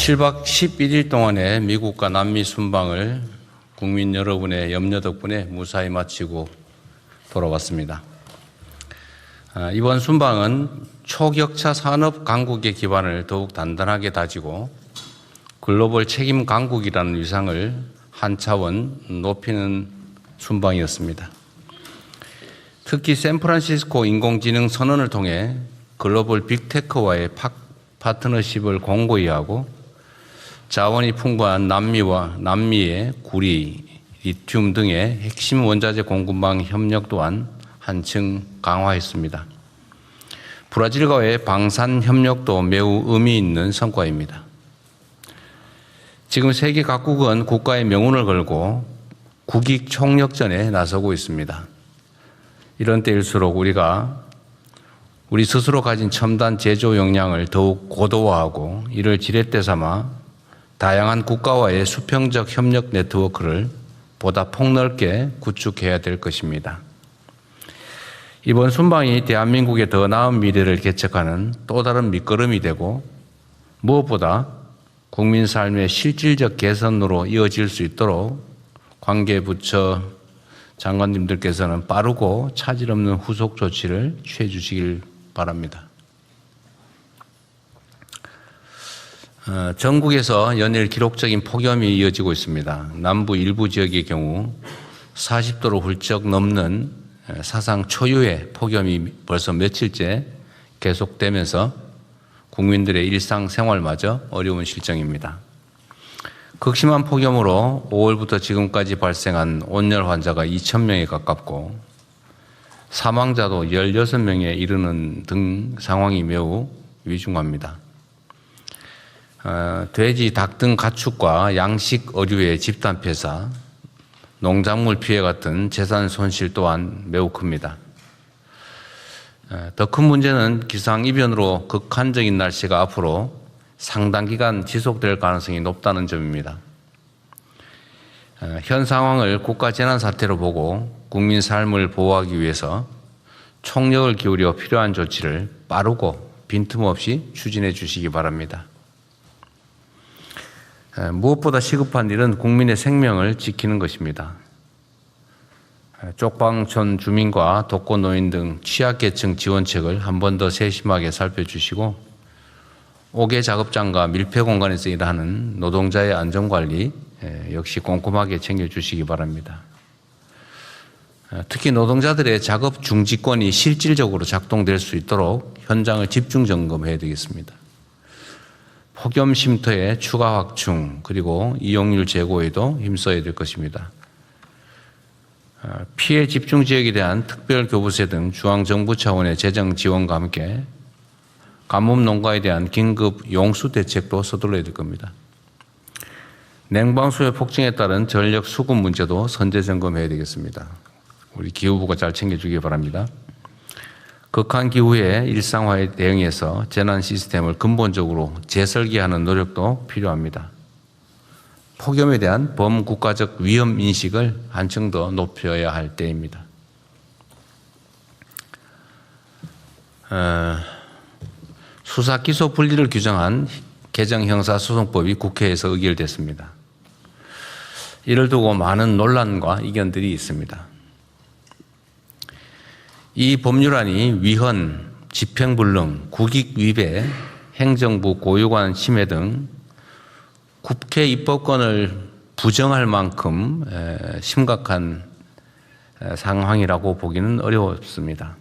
7박 11일 동안의 미국과 남미 순방을 국민 여러분의 염려 덕분에 무사히 마치고 돌아왔습니다. 이번 순방은 초격차 산업 강국의 기반을 더욱 단단하게 다지고 글로벌 책임 강국이라는 위상을 한 차원 높이는 순방이었습니다. 특히 샌프란시스코 인공지능 선언을 통해 글로벌 빅테크와의 파트너십을 공고히 하고 자원이 풍부한 남미의 구리, 리튬 등의 핵심 원자재 공급망 협력 또한 한층 강화했습니다. 브라질과의 방산 협력도 매우 의미 있는 성과입니다. 지금 세계 각국은 국가의 명운을 걸고 국익 총력전에 나서고 있습니다. 이런 때일수록 우리 스스로 가진 첨단 제조 역량을 더욱 고도화하고 이를 지렛대 삼아 다양한 국가와의 수평적 협력 네트워크를 보다 폭넓게 구축해야 될 것입니다. 이번 순방이 대한민국의 더 나은 미래를 개척하는 또 다른 밑거름이 되고 무엇보다 국민 삶의 실질적 개선으로 이어질 수 있도록 관계부처 장관님들께서는 빠르고 차질 없는 후속 조치를 취해 주시길 바랍니다. 전국에서 연일 기록적인 폭염이 이어지고 있습니다. 남부 일부 지역의 경우 40도를 훌쩍 넘는 사상 초유의 폭염이 벌써 며칠째 계속되면서 국민들의 일상생활마저 어려운 실정입니다. 극심한 폭염으로 5월부터 지금까지 발생한 온열 환자가 2,000명에 가깝고 사망자도 16명에 이르는 등 상황이 매우 위중합니다. 돼지, 닭 등 가축과 양식 어류의 집단 폐사, 농작물 피해 같은 재산 손실 또한 매우 큽니다. 더 큰 문제는 기상이변으로 극한적인 날씨가 앞으로 상당 기간 지속될 가능성이 높다는 점입니다. 현 상황을 국가 재난 사태로 보고 국민 삶을 보호하기 위해서 총력을 기울여 필요한 조치를 빠르고 빈틈없이 추진해 주시기 바랍니다. 무엇보다 시급한 일은 국민의 생명을 지키는 것입니다. 쪽방촌 주민과 독거노인 등 취약계층 지원책을 한 번 더 세심하게 살펴주시고 옥외 작업장과 밀폐 공간에서 일하는 노동자의 안전관리 역시 꼼꼼하게 챙겨주시기 바랍니다. 특히 노동자들의 작업 중지권이 실질적으로 작동될 수 있도록 현장을 집중 점검해야 되겠습니다. 폭염 쉼터의 추가 확충 그리고 이용률 제고에도 힘써야 될 것입니다. 피해 집중 지역에 대한 특별교부세 등 중앙정부 차원의 재정 지원과 함께 가뭄 농가에 대한 긴급 용수 대책도 서둘러야 될 겁니다. 냉방수요 폭증에 따른 전력 수급 문제도 선제 점검해야 되겠습니다. 우리 기후부가 잘 챙겨주기 바랍니다. 극한 기후의 일상화에 대응해서 재난 시스템을 근본적으로 재설계하는 노력도 필요합니다. 폭염에 대한 범국가적 위험 인식을 한층 더 높여야 할 때입니다. 수사 기소 분리를 규정한 개정 형사소송법이 국회에서 의결됐습니다. 이를 두고 많은 논란과 의견들이 있습니다. 이 법률안이 위헌, 집행불능, 국익위배, 행정부 고유관 침해 등 국회 입법권을 부정할 만큼 심각한 상황이라고 보기는 어렵습니다.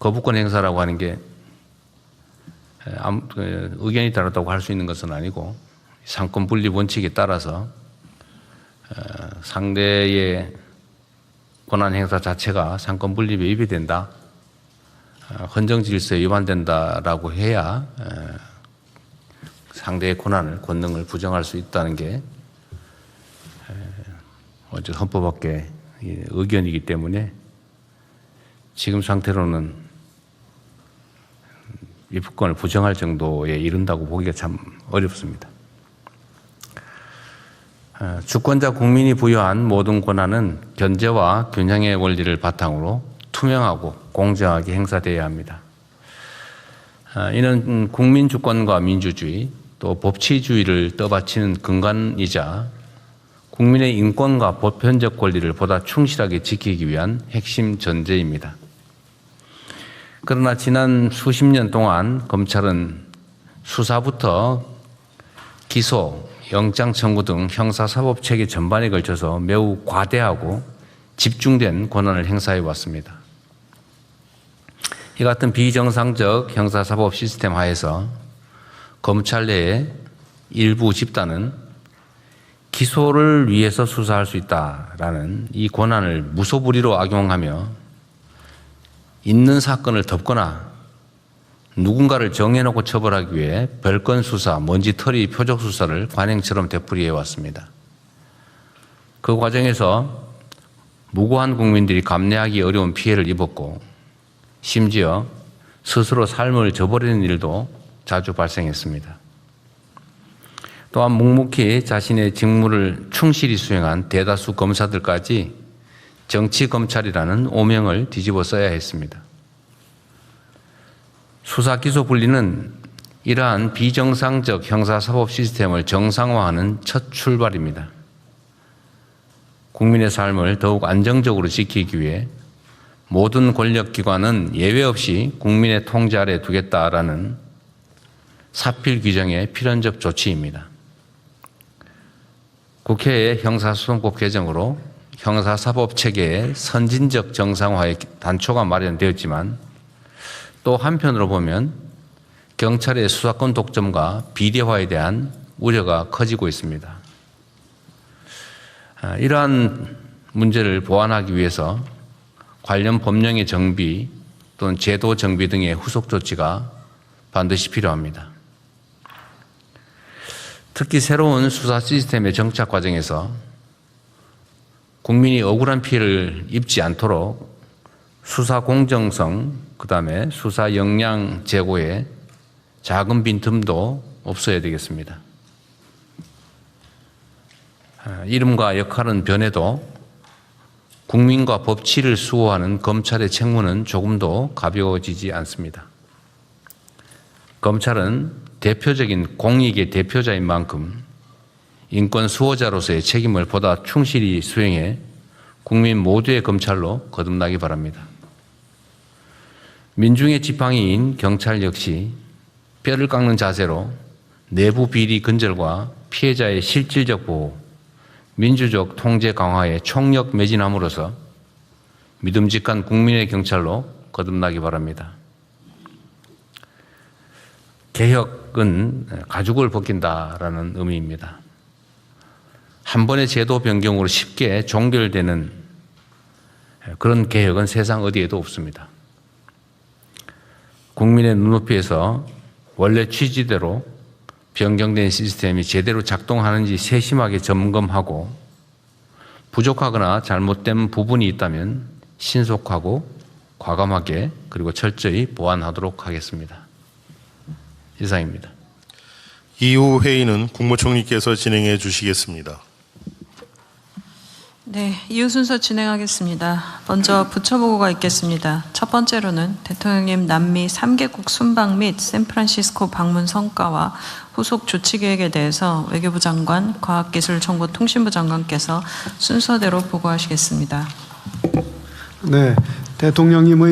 거부권 행사라고 하는 게 의견이 다르다고 할 수 있는 것은 아니고 상권 분리 원칙에 따라서 상대의 권한 행사 자체가 상권 분립에 위배된다, 헌정 질서에 위반된다라고 해야 상대의 권능을 부정할 수 있다는 게 어제 헌법학계 의견이기 때문에 지금 상태로는 입법권을 부정할 정도에 이른다고 보기가 참 어렵습니다. 주권자 국민이 부여한 모든 권한은 견제와 균형의 원리를 바탕으로 투명하고 공정하게 행사되어야 합니다. 이는 국민 주권과 민주주의 또 법치주의를 떠받치는 근간이자 국민의 인권과 보편적 권리를 보다 충실하게 지키기 위한 핵심 전제입니다. 그러나 지난 수십 년 동안 검찰은 수사부터 기소, 영장 청구 등 형사사법 체계 전반에 걸쳐서 매우 과대하고 집중된 권한을 행사해 왔습니다. 이 같은 비정상적 형사사법 시스템 하에서 검찰 내의 일부 집단은 기소를 위해서 수사할 수 있다라는 이 권한을 무소불위로 악용하며 있는 사건을 덮거나 누군가를 정해놓고 처벌하기 위해 별건 수사, 먼지털이 표적 수사를 관행처럼 되풀이해 왔습니다. 그 과정에서 무고한 국민들이 감내하기 어려운 피해를 입었고 심지어 스스로 삶을 저버리는 일도 자주 발생했습니다. 또한 묵묵히 자신의 직무를 충실히 수행한 대다수 검사들까지 정치검찰이라는 오명을 뒤집어 써야 했습니다. 수사 기소 분리는 이러한 비정상적 형사사법 시스템을 정상화하는 첫 출발입니다. 국민의 삶을 더욱 안정적으로 지키기 위해 모든 권력기관은 예외 없이 국민의 통제 아래 두겠다라는 사필 규정의 필연적 조치입니다. 국회의 형사소송법 개정으로 형사사법 체계의 선진적 정상화의 단초가 마련되었지만 또 한편으로 보면 경찰의 수사권 독점과 비례화에 대한 우려가 커지고 있습니다. 이러한 문제를 보완하기 위해서 관련 법령의 정비 또는 제도 정비 등의 후속 조치가 반드시 필요합니다. 특히 새로운 수사 시스템의 정착 과정에서 국민이 억울한 피해를 입지 않도록 수사 공정성, 그다음에 수사 역량 제고에 작은 빈틈도 없어야 되겠습니다. 이름과 역할은 변해도 국민과 법치를 수호하는 검찰의 책무는 조금도 가벼워지지 않습니다. 검찰은 대표적인 공익의 대표자인 만큼 인권 수호자로서의 책임을 보다 충실히 수행해 국민 모두의 검찰로 거듭나기 바랍니다. 민중의 지팡이인 경찰 역시 뼈를 깎는 자세로 내부 비리 근절과 피해자의 실질적 보호, 민주적 통제 강화에 총력 매진함으로써 믿음직한 국민의 경찰로 거듭나기 바랍니다. 개혁은 가죽을 벗긴다라는 의미입니다. 한 번의 제도 변경으로 쉽게 종결되는 그런 개혁은 세상 어디에도 없습니다. 국민의 눈높이에서 원래 취지대로 변경된 시스템이 제대로 작동하는지 세심하게 점검하고 부족하거나 잘못된 부분이 있다면 신속하고 과감하게 그리고 철저히 보완하도록 하겠습니다. 이상입니다. 이후 회의는 국무총리께서 진행해 주시겠습니다. 네, 이후 순서 진행하겠습니다. 먼저 부처보고가 있겠습니다. 첫 번째로는 대통령님 남미 3개국 순방 및 샌프란시스코 방문 성과와 후속 조치 계획에 대해서 외교부 장관, 과학기술정보통신부 장관께서 순서대로 보고하시겠습니다. 네, 대통령님의